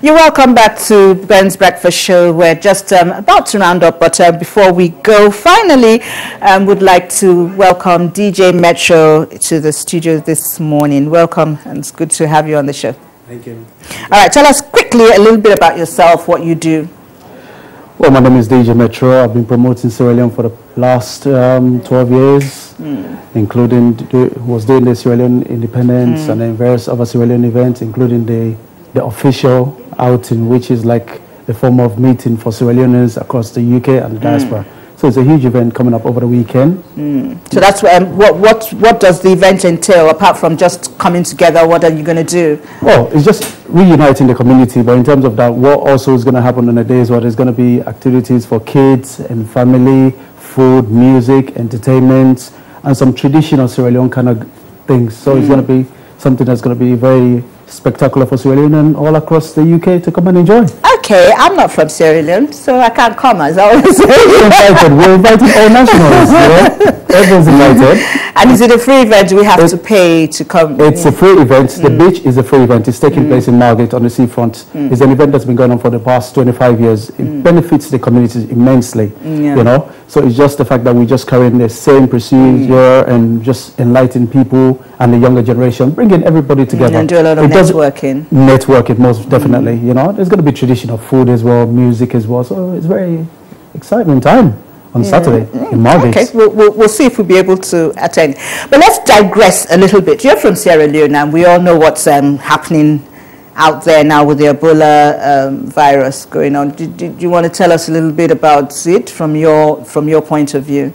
You're welcome back to Ben's Breakfast Show. We're just about to round up, but before we go, finally, would like to welcome DJ Metro to the studio this morning. Welcome, and it's good to have you on the show. Thank you. All right, tell us quickly a little bit about yourself, what you do. Well, my name is DJ Metro. I've been promoting Sierra Leone for the last 12 years, including was doing the Sierra Leone Independence and then various other Sierra Leone events, including the official outing, which is like a form of meeting for Sierra Leoneans across the UK and the diaspora. So it's a huge event coming up over the weekend. So that's what does the event entail, apart from just coming together? What are you going to do? Well, it's just reuniting the community, but in terms of that, what also is going to happen on the days where there's going to be activities for kids and family, food, music, entertainment, and some traditional Sierra Leone kind of things. So it's going to be something that's going to be very spectacular for Sierra Leone and all across the UK to come and enjoy. Okay, I'm not from Sierra Leone, so I can't come, as I always say. We're inviting all nationals, Everyone's invited. And is it a free event? Do we have to pay to come? It's a free event. The beach is a free event. It's taking place in Margate on the seafront. It's an event that's been going on for the past 25 years. It benefits the community immensely, you know. So it's just the fact that we just carrying the same procedure and just enlighten people and the younger generation, bringing everybody together. And do a lot of networking. Networking, most definitely, you know. There's going to be traditional food as well, music as well. So it's very exciting time on Saturday in Margate. Okay, we'll see if we'll be able to attend. But let's digress a little bit. You're from Sierra Leone, and we all know what's happening out there now with the Ebola virus going on. Do you want to tell us a little bit about it from your point of view?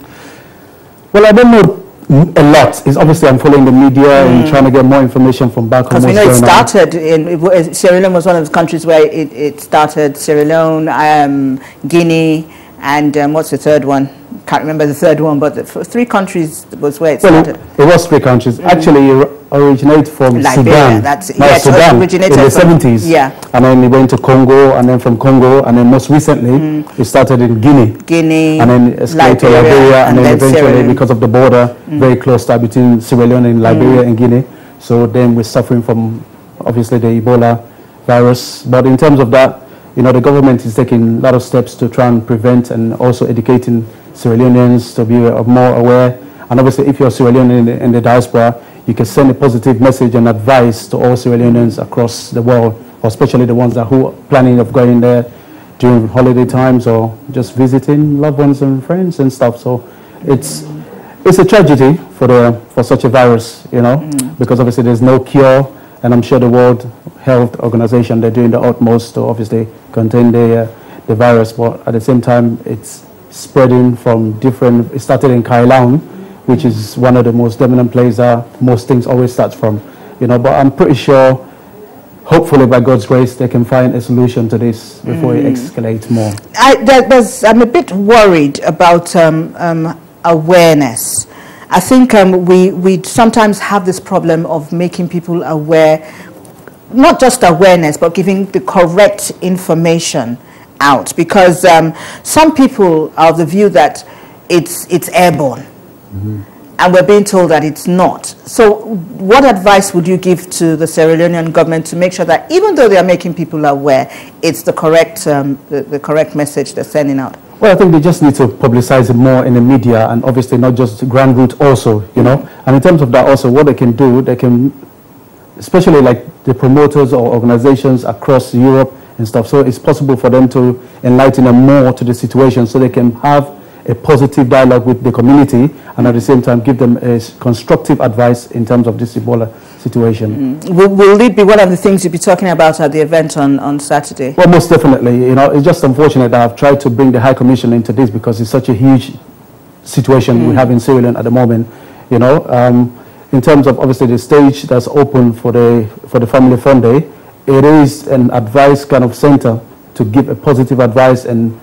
Well, I don't know a lot. It's obviously I'm following the media and trying to get more information from back home. Because we know it started in Sierra Leone was one of the countries where it started. Sierra Leone, Guinea, and what's the third one? Can't remember the third one, but the three countries was where it started. It was three countries. Actually, it originated from Liberia. Sudan. Sudan originated in the 70s. Yeah. And then it went to Congo, and then from Congo, and then most recently, it started in Guinea. And then escalated to Liberia, and then eventually, because of the border, very close to between Sierra Leone and Liberia and Guinea. So then we're suffering from, obviously, the Ebola virus. But in terms of that, you know, the government is taking a lot of steps to try and prevent and also educating Sierra Leoneans to be more aware. And obviously, if you're Sierra Leone in the diaspora, you can send a positive message and advice to all Sierra Leoneans across the world, or especially the ones who are planning of going there during holiday times or just visiting loved ones and friends and stuff. So it's a tragedy for such a virus, you know, because obviously there's no cure. And I'm sure the World Health Organization, they're doing the utmost to obviously contain the virus. But at the same time, it's spreading from different, it started in Kailaun, which is one of the most dominant places that most things always start from. You know, but I'm pretty sure, hopefully by God's grace, they can find a solution to this before it escalates more. I'm a bit worried about awareness. I think we sometimes have this problem of making people aware, not just awareness, but giving the correct information out, because some people are of the view that it's airborne, and we're being told that it's not. So what advice would you give to the Sierra Leonean government to make sure that even though they are making people aware, it's the correct the correct message they're sending out? Well, I think they just need to publicize it more in the media, and obviously not just Grand Route also, you know. And in terms of that also, what they can do, they can, especially like the promoters or organizations across Europe and stuff, so it's possible for them to enlighten them more to the situation so they can have a positive dialogue with the community and at the same time give them a constructive advice in terms of this Ebola situation. Will it be one of the things you'll be talking about at the event on Saturday? Well, most definitely. You know, it's just unfortunate that I've tried to bring the High Commission into this because it's such a huge situation we have in Sierra Leone at the moment. You know, in terms of obviously the stage that's open for the Family Fun Day, it is an advice kind of center to give a positive advice and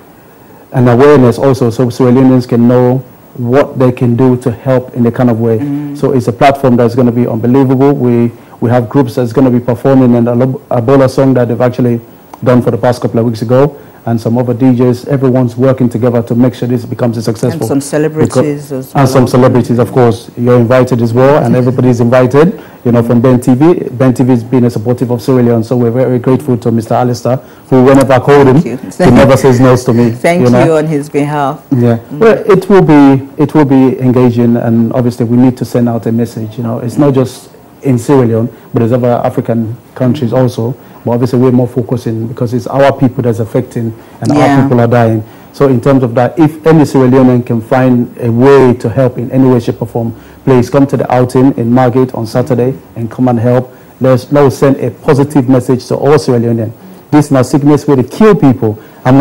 awareness also, so Sierra Leoneans can know what they can do to help in the kind of way. So it's a platform that's going to be unbelievable. We have groups that's going to be performing an Ebola song that they've actually done for the past couple of weeks ago, and some other DJs. Everyone's working together to make sure this becomes a successful. And some celebrities as well. And some celebrities, of course. You're invited as well, and everybody's invited, you know, from Ben TV. Ben TV has been a supportive of Sierra Leone, so we're very grateful to Mr. Alistair, who whenever I called him, he never says no to me. Thank you on his behalf. Yeah, well, it will be engaging, and obviously we need to send out a message. You know, it's not just in Sierra Leone, but there's other African countries also. But obviously we're more focusing because it's our people that's affecting, and our people are dying. So in terms of that, if any Sierra Leonean can find a way to help in any way, shape or form, please come to the outing in Margate on Saturday and come and help. Let's send a positive message to all Sierra Leoneans. This is not sickness where they kill people. I'm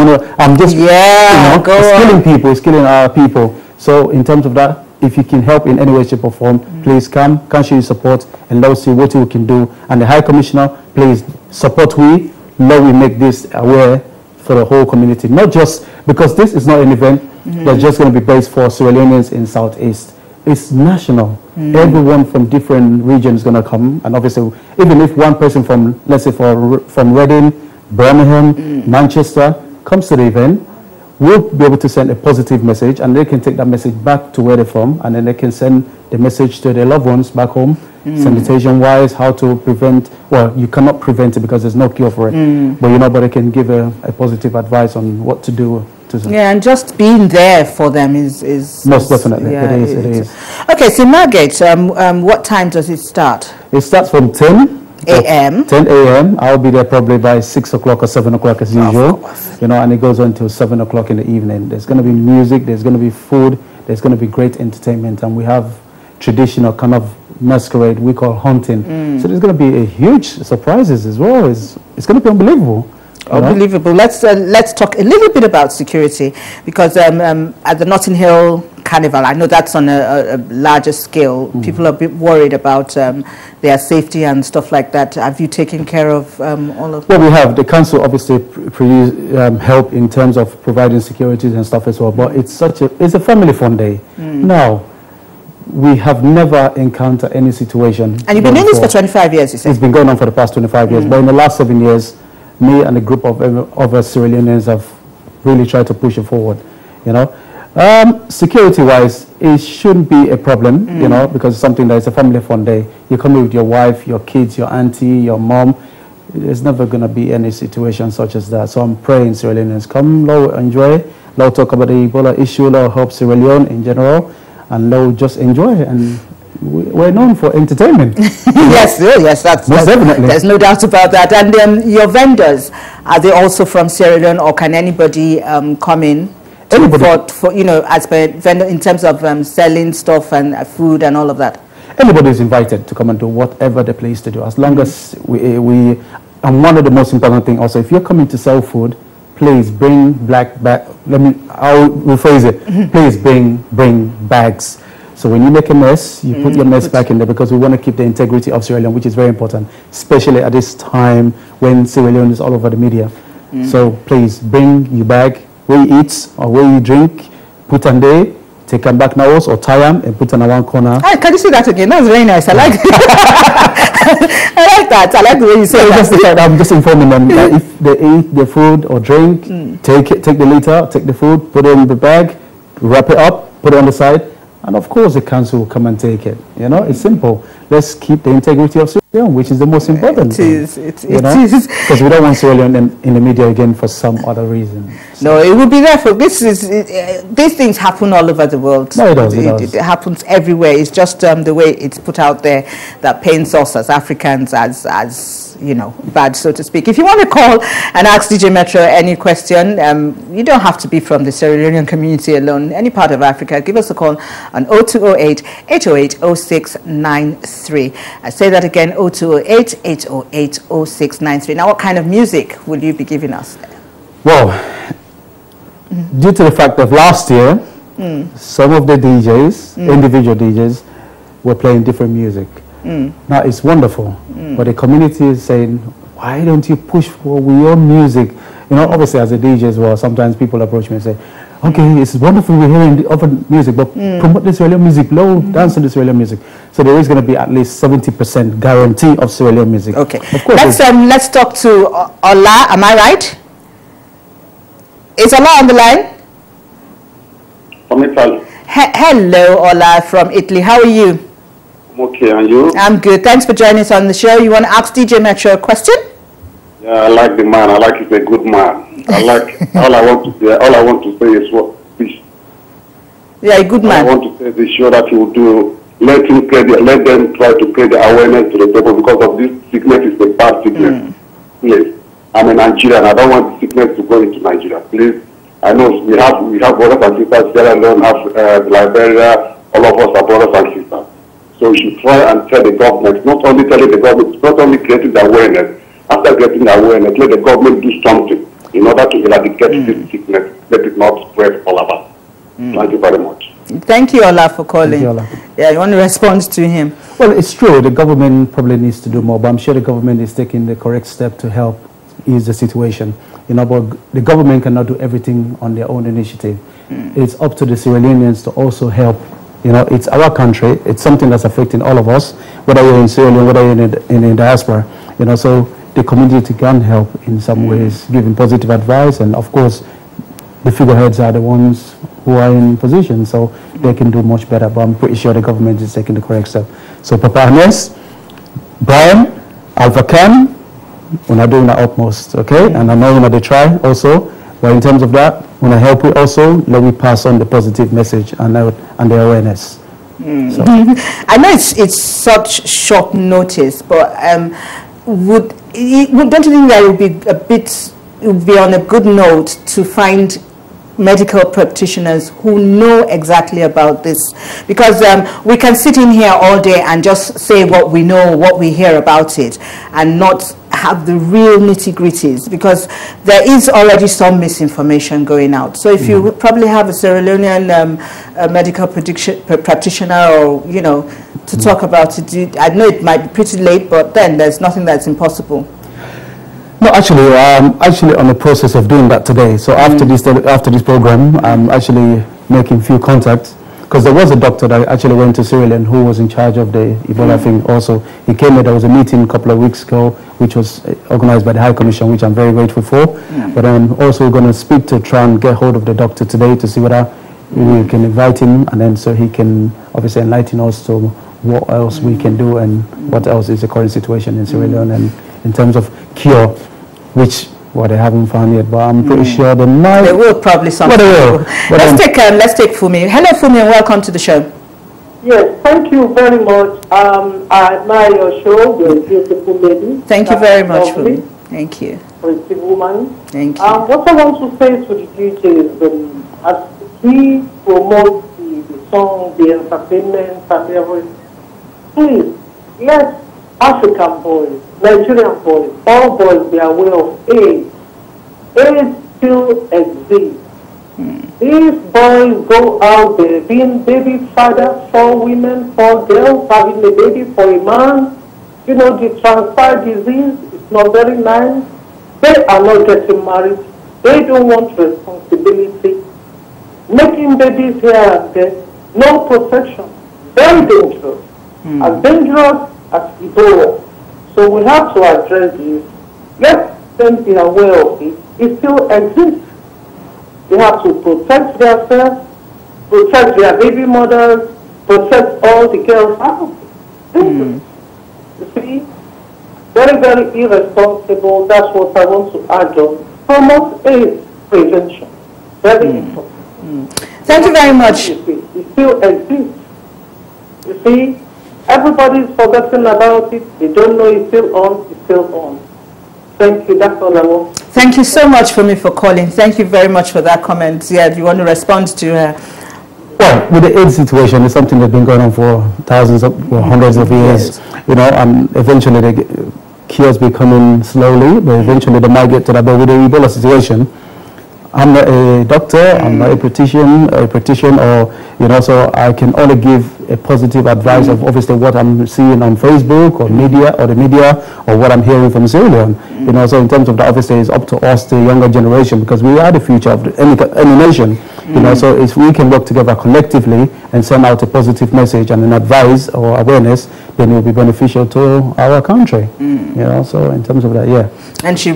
just, you know, it's killing people, it's killing our people. So in terms of that, if you can help in any way, shape or form, please come show your support, and let's see what we can do. And the High Commissioner, please support we make this aware for the whole community. Not just, because this is not an event that's just going to be based for Sierra Leoneans in Southeast. It's national. Everyone from different regions is going to come, and obviously, even if one person from, let's say, from Reading, Birmingham, Manchester comes to the event, we'll be able to send a positive message, and they can take that message back to where they're from, and then they can send the message to their loved ones back home, sanitation-wise, how to prevent. Well, you cannot prevent it because there's no cure for it, but you know, but they can give a positive advice on what to do. Yeah, and just being there for them is most definitely. Yeah, it is. Okay, so Margate, what time does it start? It starts from 10 a.m. 10 a.m. I'll be there probably by 6 o'clock or 7 o'clock as usual. You know, and it goes on until 7 o'clock in the evening. There's going to be music, there's going to be food, there's going to be great entertainment, and we have traditional kind of masquerade we call hunting. So there's going to be a huge surprises as well. It's going to be unbelievable. Unbelievable. Let's talk a little bit about security, because at the Notting Hill Carnival, I know that's on a larger scale. People are a bit worried about their safety and stuff like that. Have you taken care of all of that? Well, we have. The council obviously help in terms of providing securities and stuff as well, but it's a family fun day. Now, we have never encountered any situation. And you've been doing this for 25 years, you said? It's been going on for the past 25 years, but in the last 7 years, me and a group of other Sierra Leoneans have really tried to push it forward, you know. Security-wise, it shouldn't be a problem, you know, because it's something that is a family fun day. You come with your wife, your kids, your auntie, your mom. There's never going to be any situation such as that. So I'm praying Sierra Leoneans come, Lord, enjoy. Lord, talk about the Ebola issue. Lord, help Sierra Leone in general. And Lord, just enjoy. And we're known for entertainment. Yes, that's definitely. There's no doubt about that. And then your vendors, are they also from Sierra Leone, or can anybody come in? For you know, as per vendor in terms of selling stuff and food and all of that? Anybody is invited to come and do whatever they please to do, as long as we and one of the most important things also, if you're coming to sell food, please bring I'll rephrase it. Please bring bags. So when you make a mess, you put your mess back in there, because we want to keep the integrity of Sierra Leone, which is very important, especially at this time when Sierra Leone is all over the media. So please bring your bag, where you eat or where you drink, put them there, take them back now or tie them and put them in one corner. Can you say that again? That's very nice. I like it. I like that. I like the way you say that. I'm just informing them that if they eat the food or drink, take the litter, take the food, put it in the bag, wrap it up, put it on the side, and of course the council will come and take it. You know, it's simple. Let's keep the integrity of Sierra Leone, which is the most important thing. It is. Because we don't want Sierra Leone in the media again for some other reason. So. No, it will be there for these things happen all over the world. No, it does. It happens everywhere. It's just the way it's put out there that paints us as Africans as you know, bad, so to speak. If you want to call and ask DJ Metro any question, you don't have to be from the Sierra Leonean community alone. Any part of Africa, give us a call on 0208 808 0693. I say that again, 0208 808 0693. Now, what kind of music will you be giving us? Well, due to the fact of last year, some of the DJs, individual DJs, were playing different music. Now, it's wonderful, but the community is saying, why don't you push for your music? You know, obviously as a DJ as well, sometimes people approach me and say, okay, it's wonderful we're hearing the other music, but promote the Sierra Leone music, dance to the Sierra Leone music. So there is going to be at least 70% guarantee of Sierra Leone music. Okay, of course, let's talk to Ola, am I right? Is Ola on the line? From Italy. Hello, Ola from Italy. How are you? I'm okay, and you? I'm good. Thanks for joining us on the show. You want to ask DJ Metro a question? Yeah, I like the man. I like he's a good man. I like all I want to say is what this. Yeah, a good man. I want to say this show that he will do. Let them try to create the awareness to the people because of this sickness is a bad sickness. Please, I'm a Nigerian. I don't want the sickness to go into Nigeria. Please, I know we have brothers and sisters. Sierra Leone have Liberia. All of us are brothers and sisters. So we should try and tell the government, not only telling the government, not only creating the awareness. After getting the awareness, let the government do something in order to eradicate this sickness. Let it not spread all about. Thank you very much. Thank you, Ola, for calling. Thank you, Ola. Yeah, you want to respond to him? Well, it's true. The government probably needs to do more, but I'm sure the government is taking the correct step to help ease the situation. You know, but the government cannot do everything on their own initiative. It's up to the Sierra Leoneans to also help. You know, it's our country. It's something that's affecting all of us, whether you're in Sierra Leone, whether you're in the diaspora. You know, so the community can help in some ways, giving positive advice, and of course, the figureheads are the ones who are in position, so they can do much better. But I'm pretty sure the government is taking the correct step. So, Papa Agnes, Brian, Alpha Cam, we're not doing our utmost, okay? And I know they try also. But in terms of that, when I help you also, let me pass on the positive message and the awareness. So. I know it's such short notice, but don't you think that it would be on a good note to find medical practitioners who know exactly about this? Because we can sit in here all day and just say what we know, what we hear about it, and not have the real nitty-gritties, because there is already some misinformation going out. So if you probably have a Sierra Leonean medical practitioner, or to talk about it, I know it might be pretty late, but then there's nothing that's impossible. No, actually, I'm actually on the process of doing that today. So after this program, I'm actually making few contacts, because there was a doctor that actually went to Sierra Leone who was in charge of the Ebola thing also. He came here, there was a meeting a couple of weeks ago, which was organized by the High Commission, which I'm very grateful for. But I'm also going to speak to try and get hold of the doctor today to see whether we can invite him, and then so he can obviously enlighten us to what else we can do and what else is the current situation in Sierra Leone, and in terms of cure, which they haven't found yet, but I'm pretty sure they might. They will probably sometime. Let's take Fumi. Hello, Fumi, and welcome to the show. Yes, thank you very much. I admire your show. You're a beautiful lady. Thank you very much, Fumi. Thank you. Pretty woman. Thank you. What I want to say to the DJ is, as we promote the song, the entertainment, and everything, please let African boys, Nigerian boys, all boys be aware of AIDS. AIDS still exists. These boys go out there being baby father for women, for girls, having a baby for a man. The transfer disease is not very nice. They are not getting married. They don't want responsibility. Making babies here and there, no protection. Very dangerous. As dangerous as Ebola. So we have to address this. Let them be aware of it. It still exists. They have to protect themselves, protect their baby mothers, protect all the girls out. You see? Very, very irresponsible. That's what I want to add on. Promote AIDS prevention. Very important. Thank you very much. It still exists. You see? Everybody's forgotten about it. They don't know it's still on. It's still on. Thank you. That's all I want. Thank you so much for calling. Thank you very much for that comment. Yeah, do you want to respond to her? Well, with the AIDS situation, it's something that's been going on for hundreds of years. And eventually the cures be coming slowly, but eventually they might get to that. But with the Ebola situation, I'm not a doctor, I'm not a practitioner, or so I can only give a positive advice of obviously what I'm seeing on Facebook or media or the media or what I'm hearing from Sierra Leone. You know, so in terms of that, obviously it's up to us, the younger generation, because we are the future of any nation. You know, so if we can work together collectively and send out a positive message and an advice or awareness, then it will be beneficial to our country. You know, so in terms of that, yeah. And she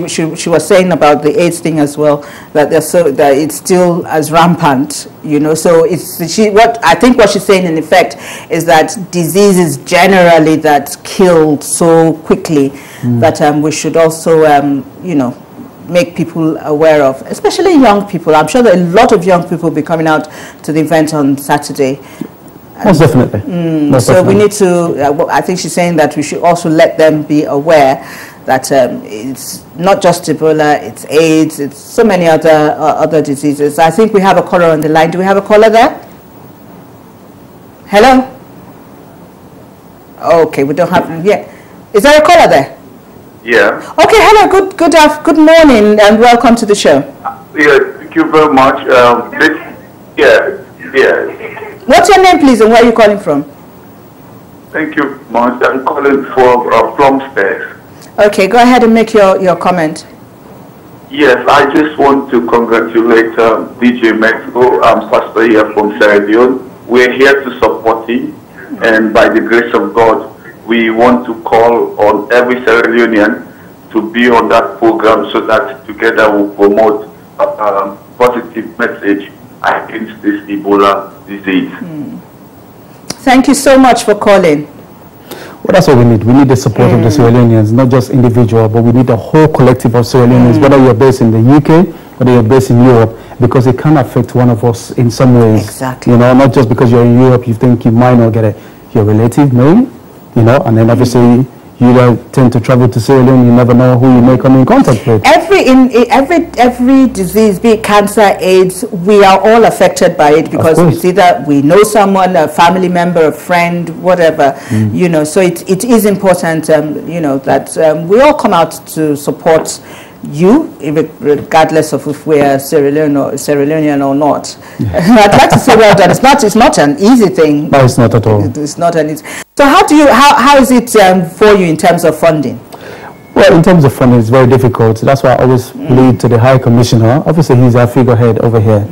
was saying about the AIDS thing as well, that that it's still as rampant, you know. So what she's saying in effect is that diseases generally that kill so quickly that we should also you know, make people aware of, especially young people. I'm sure that a lot of young people will be coming out to the event on Saturday. Most definitely. So we need to, I think she's saying that we should also let them be aware that it's not just Ebola, it's AIDS, it's so many other diseases. I think we have a caller on the line. Do we have a caller there? Hello? Okay, we don't have, yeah. Is there a caller there? Yeah. Okay, hello, good morning and welcome to the show. Yeah, thank you very much. Yeah. What's your name, please, and where are you calling from? Thank you much. I'm calling for Plumstead. Okay, go ahead and make your comment. Yes, I just want to congratulate DJ Mexico. I'm Pastor here from Sierra Leone. We're here to support him, and by the grace of God, we want to call on every Sierra Leonean to be on that program so that together we'll promote a positive message against this Ebola disease. Thank you so much for calling. Well, that's what we need. We need the support of the Sierra Leoneans, not just individual, but we need the whole collective of Sierra Leoneans, whether you're based in the UK, whether you're based in Europe, because it can affect one of us in some ways. Exactly. You know, not just because you're in Europe, you think you might not get it. Your relative may, you know, and then obviously you tend to travel to Sierra Leone, you never know who you may come in contact with. Every disease, be it cancer, AIDS, we are all affected by it because it's either we know someone, a family member, a friend, whatever, you know. So it is important, you know, that we all come out to support you, regardless of if we are Sierra Leonean or not. I'd like to say, well done. It's not an easy thing. No, it's not at all. It's not an easy. So how is it for you in terms of funding? Well, in terms of funding, it's very difficult. That's why I always lead to the High Commissioner. Obviously, he's our figurehead over here.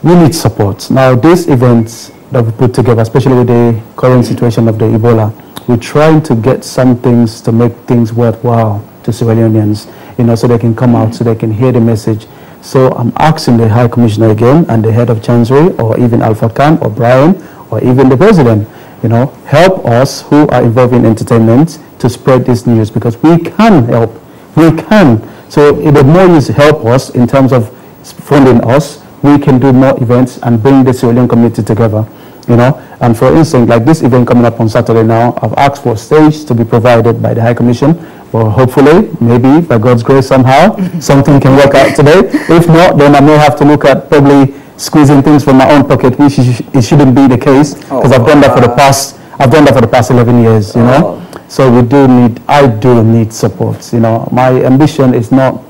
We need support. Now, these events that we put together, especially with the current situation of the Ebola, we're trying to get some things to make things worthwhile to Sierra Leoneans, you know, so they can come out, so they can hear the message. So I'm asking the High Commissioner again, and the head of Chancery, or even Alpha Khan, or Brian, or even the President, you know, help us who are involved in entertainment to spread this news, because we can help. We can. So if the more you help us in terms of funding us, we can do more events and bring the Sierra Leone community together, you know. And for instance, like this event coming up on Saturday now, I've asked for a stage to be provided by the High Commission. Well, hopefully, maybe by God's grace somehow, something can work out today. If not, then I may have to look at probably squeezing things from my own pocket, which it shouldn't be the case, because I've done that for the past 11 years, you know. So I do need support, you know. My ambition is not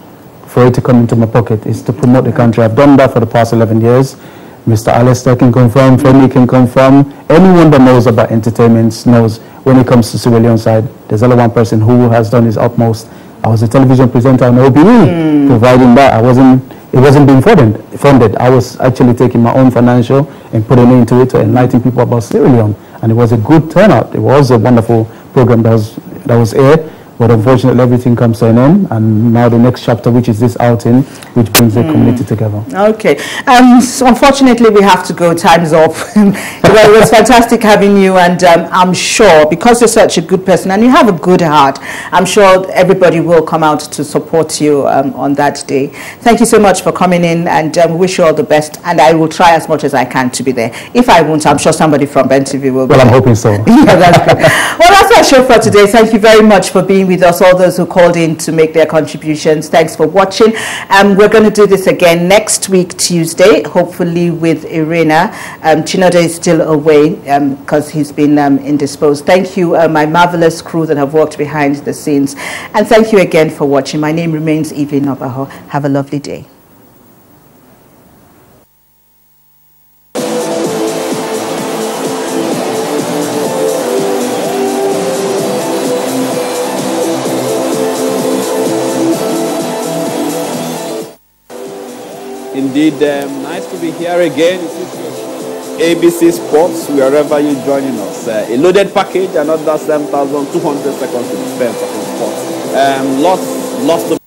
for it to come into my pocket, it's to promote the country. I've done that for the past 11 years. Mr. Alistair can confirm, Femi can confirm, anyone that knows about entertainment knows when it comes to Sierra Leone side, there's only one person who has done his utmost. I was a television presenter on OBE, providing that. It wasn't being funded. I was actually taking my own financial and putting into it to enlighten people about Sierra Leone. And it was a good turnout. It was a wonderful program that was aired. But unfortunately, everything comes to an end, and now the next chapter, which is this outing, which brings the community together. Okay. So unfortunately, we have to go. Time's up. Well, it was fantastic having you, and I'm sure, because you're such a good person and you have a good heart, I'm sure everybody will come out to support you on that day. Thank you so much for coming in, and wish you all the best, and I will try as much as I can to be there. If I won't, I'm sure somebody from BenTV will be Well, I'm hoping so. Yeah, that's good. Well, that's our show for today. Thank you very much for being with us, all those who called in to make their contributions. Thanks for watching. We're going to do this again next week, Tuesday, hopefully with Irina. Chinode is still away because he's been indisposed. Thank you, my marvelous crew that have worked behind the scenes. And thank you again for watching. My name remains Evelyn Obaho. Have a lovely day. indeed. Nice to be here again. ABC Sports, wherever you're joining us. A loaded package, another 7,200 seconds to be spent talking sports. Lots to